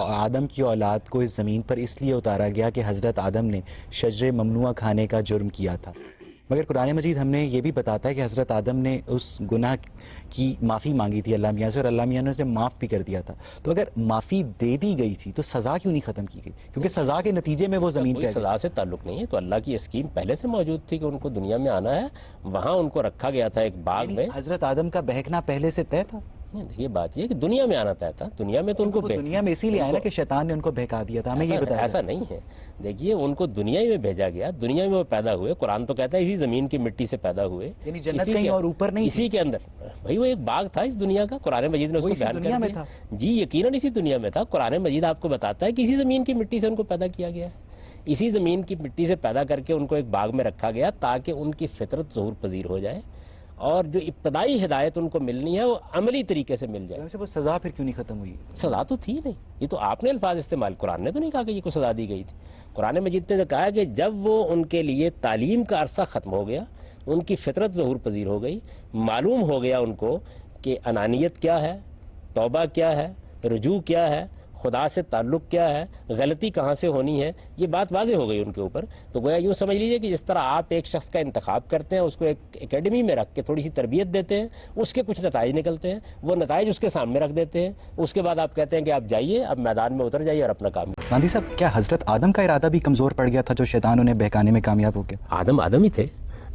آدم کی اولاد کو اس زمین پر اس لیے اتارا گیا کہ حضرت آدم نے شجر ممنوع کھانے کا جرم کیا تھا، مگر قرآن مجید ہم نے یہ بھی بتاتا ہے کہ حضرت آدم نے اس گناہ کی معافی مانگی تھی اللہ میاں سے، اور اللہ میاں نے اسے معاف بھی کر دیا تھا. تو اگر معافی دے دی گئی تھی تو سزا کیوں نہیں ختم کی گئی؟ کیونکہ سزا کے نتیجے میں وہ زمین پہ کوئی سزا سے تعلق نہیں ہے، تو اللہ کی اسکیم پہلے سے موجود تھی کہ ان کو دنیا میں آنا ہے، وہاں ان کو رکھا گیا تھا ایک باغ میں. حضرت آدم کا بہکنا پہلے سے طے تھا. یہ بات یہ کہ دنیا میں آنا طے تھا، دنیا میں تو ان کو دنیا میں اسی لیے آیا نا کہ شیطان نے ان کو بہکا دیا تھا. ہمیں یہ بتایا ایسا نہیں ہے. دیکھیے ان کو دنیا میں بھیجا گیا، دنیا میں وہ پیدا ہوئے. قرآن تو کہتا ہے اسی زمین کی مٹی سے پیدا ہوئے، یعنی جنت کہیں اور اوپر نہیں، اسی کے اندر. بھائی وہ ایک باغ تھا اس دنیا کا، قرآن مجید نے اس کو بیان کر دیا. جی یقیناً اسی دنیا میں تھا. قرآن مجید آپ کو بتاتا ہے کہ اسی زمین کی مٹی سے ان کو پیدا کیا گیا ہے. اسی زمین کی مٹی سے پیدا کر کے ان کو ایک باغ میں رکھا گیا تاکہ ان کی فطرت ظہور پذیر ہو جائے، اور جو ابتدائی ہدایت ان کو ملنی ہے وہ عملی طریقے سے مل جائے. ویسے وہ سزا پھر کیوں نہیں ختم ہوئی؟ سزا تو تھی نہیں. یہ تو آپ نے الفاظ استعمال، قرآن نے تو نہیں کہا کہ یہ کو سزا دی گئی تھی. قرآن مجید نے کہا کہ جب وہ ان کے لیے تعلیم کا عرصہ ختم ہو گیا، ان کی فطرت ظہور پذیر ہو گئی، معلوم ہو گیا ان کو کہ انانیت کیا ہے، توبہ کیا ہے، رجوع کیا ہے، خدا سے تعلق کیا ہے، غلطی کہاں سے ہونی ہے، یہ بات واضح ہو گئی ان کے اوپر. تو گویا یوں سمجھ لیجئے کہ جس طرح آپ ایک شخص کا انتخاب کرتے ہیں، اس کو ایک اکیڈمی میں رکھ کے تھوڑی سی تربیت دیتے ہیں، اس کے کچھ نتائج نکلتے ہیں، وہ نتائج اس کے سامنے رکھ دیتے ہیں، اس کے بعد آپ کہتے ہیں کہ آپ جائیے، اب میدان میں اتر جائیے اور اپنا کام. گاندھی صاحب، کیا حضرت آدم کا ارادہ بھی کمزور پڑ گیا تھا جو شیطان انہیں بہکانے میں کامیاب ہو گیا؟ آدم ہی تھے،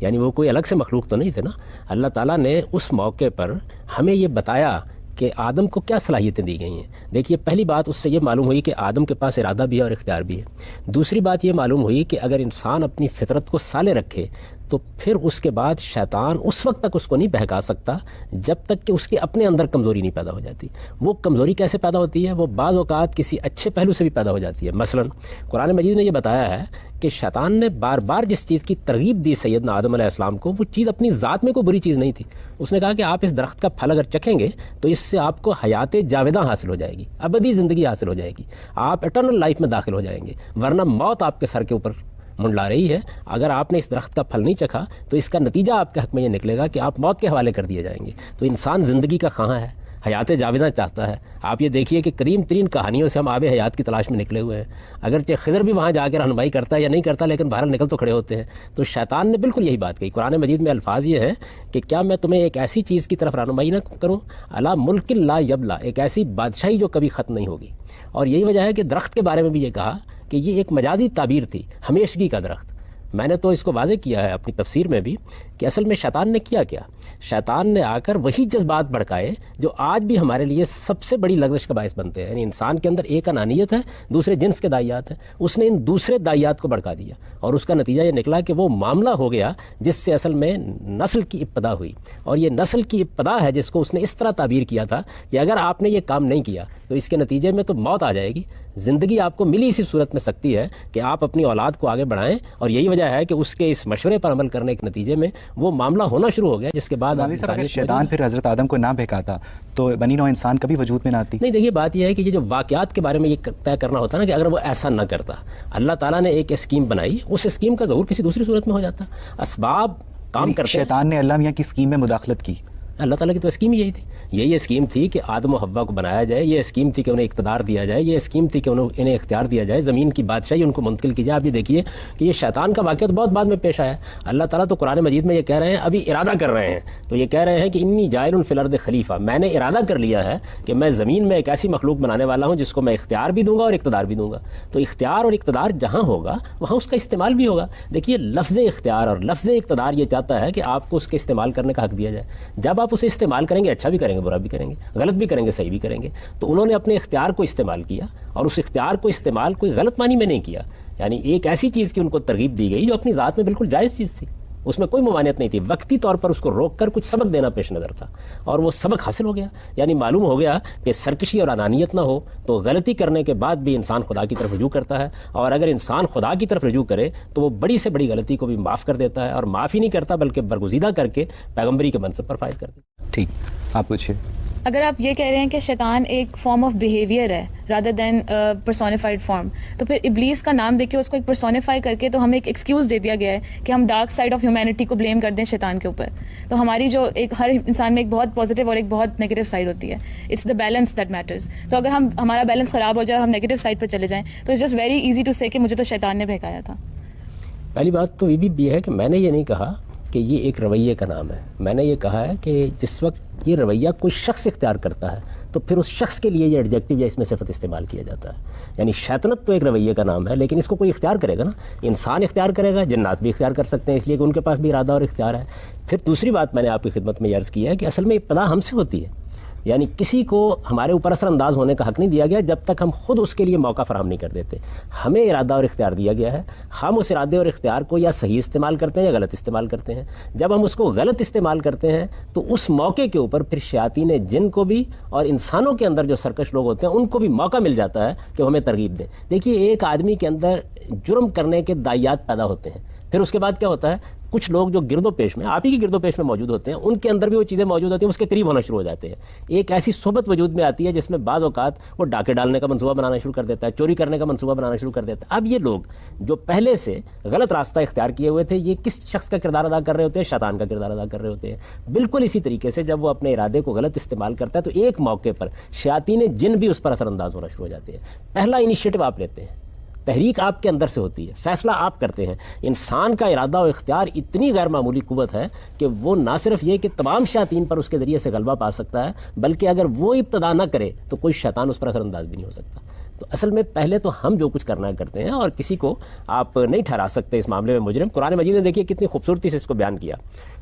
یعنی وہ کوئی الگ سے مخلوق تو نہیں تھے نا. اللہ تعالیٰ نے اس موقع پر ہمیں یہ بتایا کہ آدم کو کیا صلاحیتیں دی گئی ہیں. دیکھیے پہلی بات اس سے یہ معلوم ہوئی کہ آدم کے پاس ارادہ بھی ہے اور اختیار بھی ہے. دوسری بات یہ معلوم ہوئی کہ اگر انسان اپنی فطرت کو سالے رکھے تو پھر اس کے بعد شیطان اس وقت تک اس کو نہیں بہکا سکتا جب تک کہ اس کے اپنے اندر کمزوری نہیں پیدا ہو جاتی. وہ کمزوری کیسے پیدا ہوتی ہے؟ وہ بعض اوقات کسی اچھے پہلو سے بھی پیدا ہو جاتی ہے. مثلا قرآن مجید نے یہ بتایا ہے کہ شیطان نے بار بار جس چیز کی ترغیب دی سیدنا آدم علیہ السلام کو، وہ چیز اپنی ذات میں کوئی بری چیز نہیں تھی. اس نے کہا کہ آپ اس درخت کا پھل اگر چکھیں گے تو اس سے آپ کو حیات جاوداں حاصل ہو جائے گی، ابدی زندگی حاصل ہو جائے گی، آپ اٹرنل لائف میں داخل ہو جائیں گے، ورنہ موت آپ کے سر کے اوپر منڈلا رہی ہے. اگر آپ نے اس درخت کا پھل نہیں چکھا تو اس کا نتیجہ آپ کے حق میں یہ نکلے گا کہ آپ موت کے حوالے کر دیے جائیں گے. تو انسان زندگی کا خواہاں ہے، حیات جاوداں چاہتا ہے. آپ یہ دیکھیے کہ قدیم ترین کہانیوں سے ہم آب حیات کی تلاش میں نکلے ہوئے ہیں. اگرچہ خضر بھی وہاں جا کے رہنمائی کرتا ہے یا نہیں کرتا، لیکن بہرحال نکل تو کھڑے ہوتے ہیں. تو شیطان نے بالکل یہی بات کہی. قرآن مجید میں الفاظ یہ ہے کہ کیا میں تمہیں ایک ایسی چیز کی طرف رہنمائی نہ کروں، الا ملک لا یبلا، ایک ایسی بادشاہی جو کبھی ختم نہیں ہوگی. اور یہی وجہ ہے کہ درخت کے بارے میں بھی یہ کہا کہ یہ ایک مجازی تعبیر تھی، ہمیشگی کا درخت. میں نے تو اس کو واضح کیا ہے اپنی تفسیر میں بھی کہ اصل میں شیطان نے کیا شیطان نے آ کر وہی جذبات بھڑکائے جو آج بھی ہمارے لیے سب سے بڑی لغزش کا باعث بنتے ہیں. یعنی انسان کے اندر ایک انانیت ہے، دوسرے جنس کے دائیات ہیں. اس نے ان دوسرے دائیات کو بھڑکا دیا اور اس کا نتیجہ یہ نکلا کہ وہ معاملہ ہو گیا جس سے اصل میں نسل کی ابتدا ہوئی. اور یہ نسل کی ابتدا ہے جس کو اس نے اس طرح تعبیر کیا تھا کہ اگر آپ نے یہ کام نہیں کیا تو اس کے نتیجے میں تو موت آ جائے گی. زندگی آپ کو ملی اسی صورت میں سکتی ہے کہ آپ اپنی اولاد کو آگے بڑھائیں. اور یہی وجہ ہے کہ اس کے اس مشورے پر عمل کرنے کے نتیجے میں وہ معاملہ ہونا شروع ہو گیا جس کے بعد شیطان پھر حضرت آدم کو نہ بہکاتا تو بنی نوع انسان کبھی وجود میں نہ آتی. نہیں دیکھیے بات یہ ہے کہ یہ جو واقعات کے بارے میں یہ طے کرنا ہوتا ہے نا کہ اگر وہ ایسا نہ کرتا، اللہ تعالیٰ نے ایک اسکیم بنائی، اس اسکیم کا ظہور کسی دوسری صورت میں ہو جاتا. اسباب کام کرتے. شیطان نے اللہ میاں کی اسکیم میں مداخلت کی. اللہ تعالیٰ کی تو اسکیم یہی تھی. یہی اسکیم تھی کہ آدم و حوا کو بنایا جائے، یہ اسکیم تھی کہ انہیں اقتدار دیا جائے، یہ اسکیم تھی کہ انہیں اختیار دیا جائے، زمین کی بادشاہی ان کو منتقل کی جائے. آپ یہ دیکھیے کہ یہ شیطان کا واقعہ تو بہت بعد میں پیش آیا. اللہ تعالیٰ تو قرآن مجید میں یہ کہہ رہے ہیں، ابھی ارادہ کر رہے ہیں، تو یہ کہہ رہے ہیں کہ انی جاعل فی الارض خلیفہ، میں نے ارادہ کر لیا ہے کہ میں زمین میں ایک ایسی مخلوق بنانے والا ہوں جس کو میں اختیار بھی دوں گا اور اقتدار بھی دوں گا. تو اختیار اور اقتدار جہاں ہوگا وہاں اس کا استعمال بھی ہوگا. دیکھیے لفظ اختیار اور لفظ اقتدار یہ چاہتا ہے کہ آپ کو اس کے استعمال کرنے کا حق دیا جائے. جب آپ اسے استعمال کریں گے، اچھا بھی کریں گے، برا بھی کریں گے، غلط بھی کریں گے، صحیح بھی کریں گے. تو انہوں نے اپنے اختیار کو استعمال کیا اور اس اختیار کو استعمال کوئی غلط معنی میں نہیں کیا. یعنی ایک ایسی چیز کی ان کو ترغیب دی گئی جو اپنی ذات میں بالکل جائز چیز تھی، اس میں کوئی ممانعت نہیں تھی. وقتی طور پر اس کو روک کر کچھ سبق دینا پیش نظر تھا اور وہ سبق حاصل ہو گیا. یعنی معلوم ہو گیا کہ سرکشی اور انانیت نہ ہو تو غلطی کرنے کے بعد بھی انسان خدا کی طرف رجوع کرتا ہے، اور اگر انسان خدا کی طرف رجوع کرے تو وہ بڑی سے بڑی غلطی کو بھی معاف کر دیتا ہے، اور معاف ہی نہیں کرتا بلکہ برگزیدہ کر کے پیغمبری کے منصب پر فائز کر دیتا ہے. ٹھیک، آپ پوچھیے. اگر آپ یہ کہہ رہے ہیں کہ شیطان ایک فارم آف بیہیویئر ہے رادر دین پرسونیفائڈ فارم, تو پھر ابلیس کا نام دے کے اس کو ایک پرسونیفائی کر کے تو ہمیں ایک ایکسکیوز دے دیا گیا ہے کہ ہم ڈارک سائڈ آف ہیومینٹی کو بلیم کر دیں شیطان کے اوپر. تو ہماری جو ایک ہر انسان میں ایک بہت پازیٹیو اور ایک بہت نیگیٹو سائڈ ہوتی ہے. It's the balance that matters. تو اگر ہمارا بیلنس خراب ہو جائے اور ہم نیگیٹو سائڈ پہ چلے جائیں تو it's just very easy to say کہ مجھے تو شیطان نے بہکایا تھا. پہلی بات تو یہ بھی ہے کہ میں نے یہ نہیں کہا کہ یہ ایک رویے کا نام ہے. میں نے یہ کہا ہے کہ جس وقت یہ رویہ کوئی شخص اختیار کرتا ہے تو پھر اس شخص کے لیے یہ ایڈجیکٹو یا اس میں صفت استعمال کیا جاتا ہے. یعنی شیطنت تو ایک رویے کا نام ہے, لیکن اس کو کوئی اختیار کرے گا نا. انسان اختیار کرے گا, جنات بھی اختیار کر سکتے ہیں, اس لیے کہ ان کے پاس بھی ارادہ اور اختیار ہے. پھر دوسری بات میں نے آپ کی خدمت میں عرض کی ہے کہ اصل میں ابتدا ہم سے ہوتی ہے. یعنی کسی کو ہمارے اوپر اثر انداز ہونے کا حق نہیں دیا گیا جب تک ہم خود اس کے لیے موقع فراہم نہیں کر دیتے. ہمیں ارادہ اور اختیار دیا گیا ہے. ہم اس ارادے اور اختیار کو یا صحیح استعمال کرتے ہیں یا غلط استعمال کرتے ہیں. جب ہم اس کو غلط استعمال کرتے ہیں تو اس موقع کے اوپر پھر شیاطین جن کو بھی اور انسانوں کے اندر جو سرکش لوگ ہوتے ہیں ان کو بھی موقع مل جاتا ہے کہ وہ ہمیں ترغیب دیں. دیکھیے, ایک آدمی کے اندر جرم کرنے کے داعیات پیدا ہوتے ہیں. پھر اس کے بعد کیا ہوتا ہے, کچھ لوگ جو گرد و پیش میں آپ ہی کی گرد و پیش میں موجود ہوتے ہیں ان کے اندر بھی وہ چیزیں موجود ہوتی ہیں, اس کے قریب ہونا شروع ہو جاتے ہیں. ایک ایسی صحبت وجود میں آتی ہے جس میں بعض اوقات وہ ڈاکے ڈالنے کا منصوبہ بنانا شروع کر دیتا ہے, چوری کرنے کا منصوبہ بنانا شروع کر دیتا ہے. اب یہ لوگ جو پہلے سے غلط راستہ اختیار کیے ہوئے تھے, یہ کس شخص کا کردار ادا کر رہے ہوتے ہیں؟ شیطان کا کردار ادا کر رہے ہوتے ہیں. بالکل اسی طریقے سے جب وہ اپنے ارادے کو غلط استعمال کرتا ہے تو ایک موقع پر شیاطین جن بھی اس پر اثر انداز ہونا شروع ہو جاتے ہیں. پہلا انیشیٹو آپ لیتے ہیں, تحریک آپ کے اندر سے ہوتی ہے, فیصلہ آپ کرتے ہیں. انسان کا ارادہ و اختیار اتنی غیر معمولی قوت ہے کہ وہ نہ صرف یہ کہ تمام شیاطین پر اس کے ذریعے سے غلبہ پا سکتا ہے, بلکہ اگر وہ ابتدا نہ کرے تو کوئی شیطان اس پر اثر انداز بھی نہیں ہو سکتا. تو اصل میں پہلے تو ہم جو کچھ کرنا کرتے ہیں, اور کسی کو آپ نہیں ٹھہرا سکتے اس معاملے میں مجرم. قرآن مجید نے دیکھیے کتنی خوبصورتی سے اس کو بیان کیا.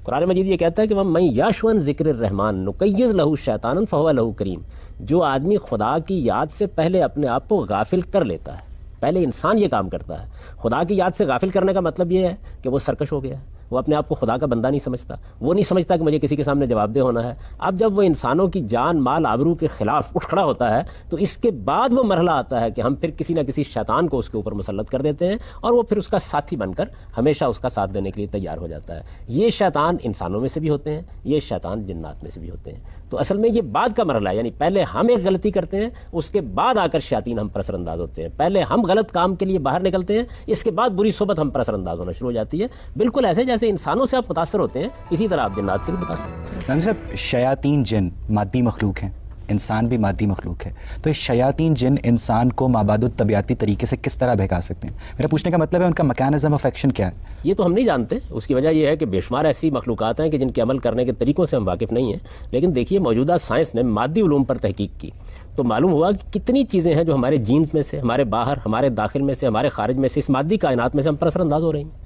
قرآن مجید یہ کہتا ہے کہ وَمَن یَعْشُ عَن ذِکْرِ الرَّحْمَٰنِ نُقَیِّضْ لَهُ شَیْطَانًا فَهُوَ لَهُ قَرِینٌ. جو آدمی خدا کی یاد سے پہلے اپنے آپ کو غافل کر لیتا ہے, پہلے انسان یہ کام کرتا ہے. خدا کی یاد سے غافل کرنے کا مطلب یہ ہے کہ وہ سرکش ہو گیا ہے, وہ اپنے آپ کو خدا کا بندہ نہیں سمجھتا, وہ نہیں سمجھتا کہ مجھے کسی کے سامنے جواب دہ ہونا ہے. اب جب وہ انسانوں کی جان مال آبرو کے خلاف اٹھ کھڑا ہوتا ہے تو اس کے بعد وہ مرحلہ آتا ہے کہ ہم پھر کسی نہ کسی شیطان کو اس کے اوپر مسلط کر دیتے ہیں, اور وہ پھر اس کا ساتھی بن کر ہمیشہ اس کا ساتھ دینے کے لیے تیار ہو جاتا ہے. یہ شیطان انسانوں میں سے بھی ہوتے ہیں, یہ شیطان جنات میں سے بھی ہوتے ہیں. تو اصل میں یہ بعد کا مرحلہ ہے. یعنی پہلے ہم ایک غلطی کرتے ہیں, اس کے بعد آ کر شیاطین ہم پر اثر انداز ہوتے ہیں. پہلے ہم غلط کام کے لیے باہر نکلتے ہیں, اس کے بعد بری صحبت ہم پر اثر انداز ہونا شروع ہو جاتی ہے. بالکل ایسے جیسے انسانوں سے آپ متاثر ہوتے ہیں, اسی طرح آپ جنات سے بھی متاثر ہوتے ہیں. ناظرین صاحب, شیاطین جن مادی مخلوق ہیں, انسان بھی مادی مخلوق ہے, تو یہ شیاطین جن انسان کو مابعد الطبیعتی طریقے سے کس طرح بہکا سکتے ہیں؟ میرا پوچھنے کا مطلب ہے ان کا میکانزم آف ایکشن کیا ہے؟ یہ تو ہم نہیں جانتے. اس کی وجہ یہ ہے کہ بے شمار ایسی مخلوقات ہیں کہ جن کے عمل کرنے کے طریقوں سے ہم واقف نہیں ہیں. لیکن دیکھیے, موجودہ سائنس نے مادی علوم پر تحقیق کی تو معلوم ہوا کہ کتنی چیزیں ہیں جو ہمارے جینز میں سے, ہمارے باہر, ہمارے داخل میں سے, ہمارے خارج میں سے, اس مادی کائنات میں سے ہم پر اثر انداز ہو رہی ہیں.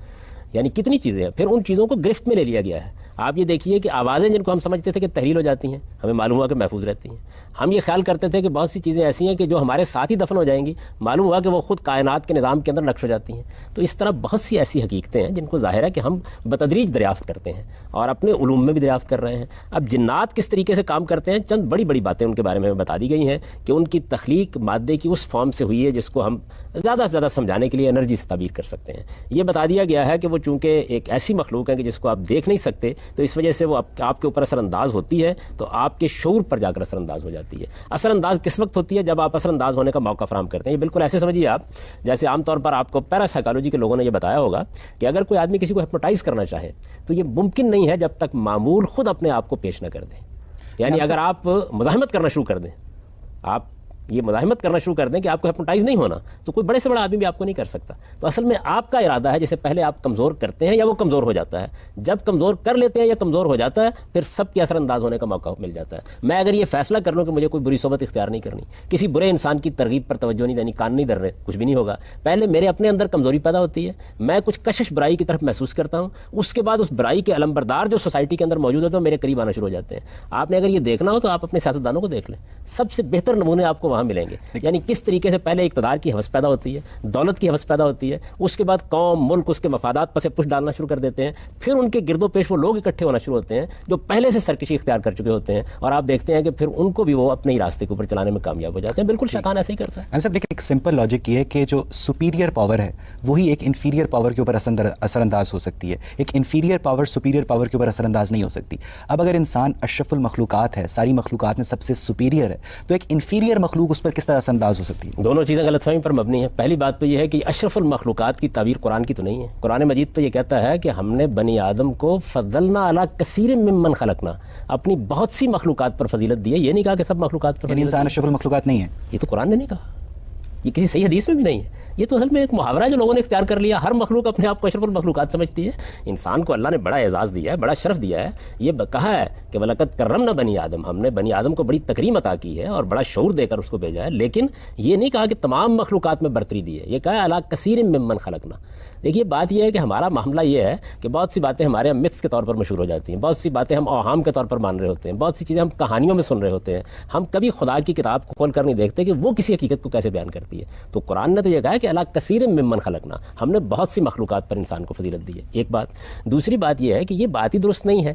یعنی کتنی چیزیں ہیں. پھر ان چیزوں کو گرفت میں لے لیا گیا ہے. آپ یہ دیکھیے کہ آوازیں جن کو ہم سمجھتے تھے کہ تحلیل ہو جاتی ہیں, ہمیں معلوم ہوا کہ محفوظ رہتی ہیں. ہم یہ خیال کرتے تھے کہ بہت سی چیزیں ایسی ہیں کہ جو ہمارے ساتھ ہی دفن ہو جائیں گی, معلوم ہوا کہ وہ خود کائنات کے نظام کے اندر نقش ہو جاتی ہیں. تو اس طرح بہت سی ایسی حقیقتیں ہیں جن کو ظاہر ہے کہ ہم بتدریج دریافت کرتے ہیں اور اپنے علوم میں بھی دریافت کر رہے ہیں. اب جنات کس طریقے سے کام کرتے ہیں, چند بڑی بڑی باتیں ان کے بارے میں ہمیں بتا دی گئی ہیں کہ ان کی تخلیق مادے کی اس فارم سے ہوئی ہے جس کو ہم زیادہ سے زیادہ سمجھانے کے لیے انرجی سے تعبیر کر سکتے ہیں. یہ بتا دیا گیا ہے کہ وہ چونکہ ایک ایسی مخلوق ہے کہ جس کو آپ دیکھ نہیں سکتے, تو اس وجہ سے وہ آپ کے اوپر اثر انداز ہوتی ہے تو آپ کے شعور پر جا کر اثر انداز ہو جاتی ہے. اثر انداز کس وقت ہوتی ہے؟ جب آپ اثر انداز ہونے کا موقع فراہم کرتے ہیں. یہ بالکل ایسے سمجھیے آپ جیسے عام طور پر آپ کو پیرا سائیکالوجی کے لوگوں نے یہ بتایا ہوگا کہ اگر کوئی آدمی کسی کو ہپنوٹائز کرنا چاہے تو یہ ممکن نہیں ہے جب تک معمول خود اپنے آپ کو پیش نہ کر دیں. یعنی اگر آپ مزاحمت کرنا شروع کر دیں, آپ یہ مزاحمت کرنا شروع کر دیں کہ آپ کو ہپنوٹائز نہیں ہونا, تو کوئی بڑے سے بڑا آدمی بھی آپ کو نہیں کر سکتا. تو اصل میں آپ کا ارادہ ہے جسے پہلے آپ کمزور کرتے ہیں یا وہ کمزور ہو جاتا ہے. جب کمزور کر لیتے ہیں یا کمزور ہو جاتا ہے پھر سب کے اثر انداز ہونے کا موقع مل جاتا ہے. میں اگر یہ فیصلہ کر لوں کہ مجھے کوئی بری صحبت اختیار نہیں کرنی, کسی برے انسان کی ترغیب پر توجہ نہیں دینی, کان نہیں دھرنے, کچھ بھی نہیں ہوگا. پہلے میرے اپنے اندر کمزوری پیدا ہوتی ہے, میں کچھ کشش برائی کی طرف محسوس کرتا ہوں, اس کے بعد اس برائی کے علمبردار جو سوسائٹی کے اندر موجود ہوتے ہیں میرے قریب آنا شروع ہو جاتے ہیں. آپ نے اگر یہ دیکھنا ہو تو آپ اپنے سیاستدانوں کو دیکھ لیں, سب سے بہتر نمونے آپ کو وہاں ملیں گے. یعنی کس طریقے سے پہلے اقتدار کی ہوس پیدا ہوتی ہے, دولت کی ہوس پیدا ہوتی ہے, اس کے بعد قوم, ملک اس کے مفادات پر سے پش ڈالنا شروع کر دیتے ہیں, پھر ان کے گرد و پیش وہ لوگ اکٹھے ہونا شروع ہوتے ہیں جو پہلے سے سرکشی اختیار کر چکے ہوتے ہیں, اور آپ دیکھتے ہیں کہ پھر ان کو بھی وہ اپنے ہی راستے کے اوپر چلانے میں کامیاب ہو جاتے ہیں. بالکل شیطان ایسے ہی کرتا ہے. صاحب لیکن ایک سمپل لاجک یہ ہے کہ جو سپیریئر پاور ہے وہی ایک انفیریئر پاور کے اوپر اثر انداز ہو سکتی ہے, ایک انفیریئر پاور سپیریئر پاور کے اوپر اثر انداز نہیں ہو سکتی. اب اگر انسان اشرف المخلوقات ہے, ساری مخلوقات میں سب سے سپیریئر ہے, تو ایک انفیریئر مخلوق اس پر کس طرح اثر انداز ہو سکتی ہے؟ دونوں چیزیں غلط فہمی پر مبنی ہیں. پہلی بات تو یہ ہے کہ اشرف المخلوقات کی تعبیر قرآن کی تو نہیں ہے. قرآن مجید تو یہ کہتا ہے کہ ہم نے بنی آدم کو فضلنا علی کثیر ممن خلقنا, اپنی بہت سی مخلوقات پر فضیلت دی ہے. یہ نہیں کہا کہ سب مخلوقات پر یعنی انسان اشرف المخلوقات نہیں ہے, یہ تو قرآن نے نہیں کہا, یہ کسی صحیح حدیث میں بھی نہیں ہے. یہ تو اصل میں ایک محاورہ ہے جو لوگوں نے اختیار کر لیا. ہر مخلوق اپنے آپ کو اشرف المخلوقات سمجھتی ہے. انسان کو اللہ نے بڑا اعزاز دیا ہے, بڑا شرف دیا ہے. یہ کہا ہے کہ وَلَقَدْ كَرَّمْنَا بنی آدم, ہم نے بنی آدم کو بڑی تکریم عطا کی ہے اور بڑا شعور دے کر اس کو بھیجا ہے. لیکن یہ نہیں کہا کہ تمام مخلوقات میں برتری دی ہے. یہ کہا ہے عَلَىٰ كَثِيرٍ مِّمَّنْ خَلَقْنَا. دیکھیے بات یہ ہے کہ ہمارا معاملہ یہ ہے کہ بہت سی باتیں ہمارے ہم متس کے طور پر مشہور ہو جاتی ہیں, بہت سی باتیں ہم اوہام کے طور پر مان رہے ہوتے ہیں, بہت سی چیزیں ہم کہانیوں میں سن رہے ہوتے ہیں. ہم کبھی خدا کی کتاب کو کھول کر نہیں دیکھتے کہ وہ کسی حقیقت کو کیسے بیان کرتی ہے. تو قرآن نے تو یہ کہا ہے کہ عَلَىٰ كَثِيرٍ مِّمَّنْ خَلَقْنَا, ہم نے بہت سی مخلوقات پر انسان کو فضیلت دی ہے. ایک بات. دوسری بات یہ ہے کہ یہ بات ہی درست نہیں ہے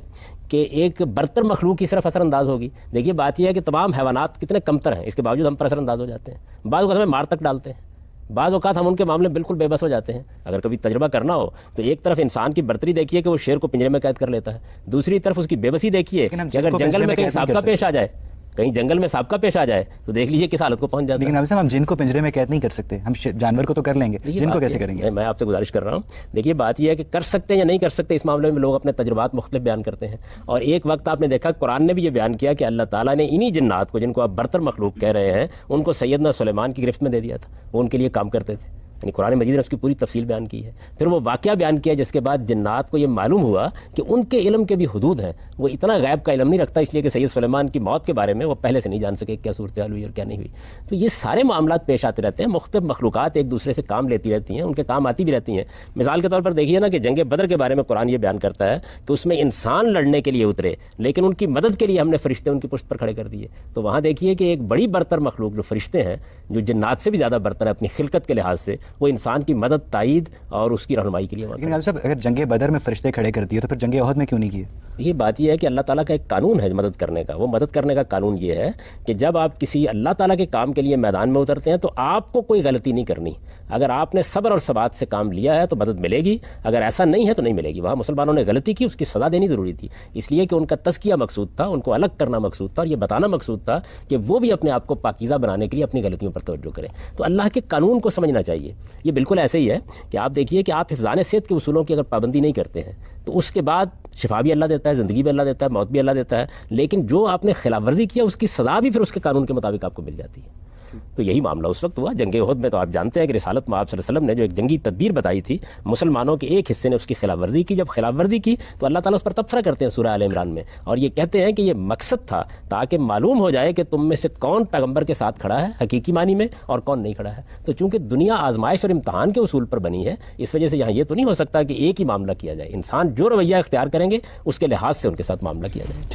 کہ ایک برتر مخلوق کی صرف اثر انداز ہوگی. دیکھیے بات یہ ہے کہ تمام حیوانات کتنے کمتر ہیں, اس کے باوجود ہم پر اثر انداز ہو جاتے ہیں. بعض اوقات ہمیں مار تک ڈالتے ہیں, بعض اوقات ہم ان کے معاملے میں بالکل بے بس ہو جاتے ہیں. اگر کبھی تجربہ کرنا ہو تو ایک طرف انسان کی برتری دیکھیے کہ وہ شیر کو پنجرے میں قید کر لیتا ہے, دوسری طرف اس کی بے بسی دیکھیے کہ اگر جنگل میں کہیں سانپ کا پیش آ جائے, کہیں جنگل میں سانپ کا پیش آ جائے تو دیکھ لیجیے کس حالت کو پہنچ جاتا ہے. لیکن اب سے ہم جن کو پنجرے میں قید نہیں کر سکتے, ہم جانور کو تو کر لیں گے, جن کو کیسے کریں گے؟ میں آپ سے گزارش کر رہا ہوں, دیکھیے بات یہ ہے کہ کر سکتے ہیں یا نہیں کر سکتے, اس معاملے میں لوگ اپنے تجربات مختلف بیان کرتے ہیں. اور ایک وقت آپ نے دیکھا قرآن نے بھی یہ بیان کیا کہ اللہ تعالیٰ نے انہی جنات کو, جن کو آپ برتر مخلوق کہہ رہے ہیں, ان کو سیدنا سلیمان کی گرفت میں دے دیا تھا. وہ ان کے لیے کام کرتے تھے. یعنی قرآن مجید نے اس کی پوری تفصیل بیان کی ہے. پھر وہ واقعہ بیان کیا جس کے بعد جنات کو یہ معلوم ہوا کہ ان کے علم کے بھی حدود ہیں. وہ اتنا غیب کا علم نہیں رکھتا, اس لیے کہ سید سلیمان کی موت کے بارے میں وہ پہلے سے نہیں جان سکے کیا صورتحال ہوئی اور کیا نہیں ہوئی. تو یہ سارے معاملات پیش آتے رہتے ہیں. مختلف مخلوقات ایک دوسرے سے کام لیتی رہتی ہیں, ان کے کام آتی بھی رہتی ہیں. مثال کے طور پر دیکھیے نا کہ جنگ بدر کے بارے میں قرآن یہ بیان کرتا ہے کہ اس میں انسان لڑنے کے لیے اترے, لیکن ان کی مدد کے لیے ہم نے فرشتے ان کی پشت پر کھڑے کر دیے. تو وہاں دیکھیے کہ ایک بڑی برتر مخلوق جو فرشتے ہیں, جو جنات سے بھی زیادہ برتر ہے اپنی خلقت کے لحاظ سے, وہ انسان کی مدد, تائید اور اس کی رہنمائی کے لیے. لیکن صاحب اگر جنگ بدر میں فرشتے کھڑے کر دیے تو پھر جنگ احد میں کیوں نہیں کیے؟ یہ بات یہ ہے کہ اللہ تعالیٰ کا ایک قانون ہے مدد کرنے کا. وہ مدد کرنے کا قانون یہ ہے کہ جب آپ کسی اللہ تعالیٰ کے کام کے لیے میدان میں اترتے ہیں تو آپ کو کوئی غلطی نہیں کرنی. اگر آپ نے صبر اور ثبات سے کام لیا ہے تو مدد ملے گی, اگر ایسا نہیں ہے تو نہیں ملے گی. وہاں مسلمانوں نے غلطی کی, اس کی سزا دینی ضروری تھی, اس لیے کہ ان کا تزکیہ مقصود تھا, ان کو الگ کرنا مقصود تھا, اور یہ بتانا مقصود تھا کہ وہ بھی اپنے آپ کو پاکیزہ بنانے کے لیے اپنی غلطیوں پر توجہ کریں. تو اللہ کے قانون کو سمجھنا چاہیے. یہ بالکل ایسے ہی ہے کہ آپ دیکھیے کہ آپ حفظان صحت کے اصولوں کی اگر پابندی نہیں کرتے ہیں تو اس کے بعد شفا بھی اللہ دیتا ہے, زندگی بھی اللہ دیتا ہے, موت بھی اللہ دیتا ہے, لیکن جو آپ نے خلاف ورزی کیا اس کی سزا بھی پھر اس کے قانون کے مطابق آپ کو مل جاتی ہے. تو یہی معاملہ اس وقت ہوا جنگ احد میں. تو آپ جانتے ہیں کہ رسالت میں آپ صلی اللہ علیہ وسلم نے جو ایک جنگی تدبیر بتائی تھی, مسلمانوں کے ایک حصے نے اس کی خلاف ورزی کی. جب خلاف ورزی کی تو اللہ تعالیٰ اس پر تبصرہ کرتے ہیں سورہ آل عمران میں, اور یہ کہتے ہیں کہ یہ مقصد تھا تاکہ معلوم ہو جائے کہ تم میں سے کون پیغمبر کے ساتھ کھڑا ہے حقیقی معنی میں اور کون نہیں کھڑا ہے. تو چونکہ دنیا آزمائش اور امتحان کے اصول پر بنی ہے, اس وجہ سے یہاں یہ تو نہیں ہو سکتا کہ ایک ہی معاملہ کیا جائے. انسان جو رویہ اختیار کریں گے اس کے لحاظ سے ان کے ساتھ معاملہ کیا جائے.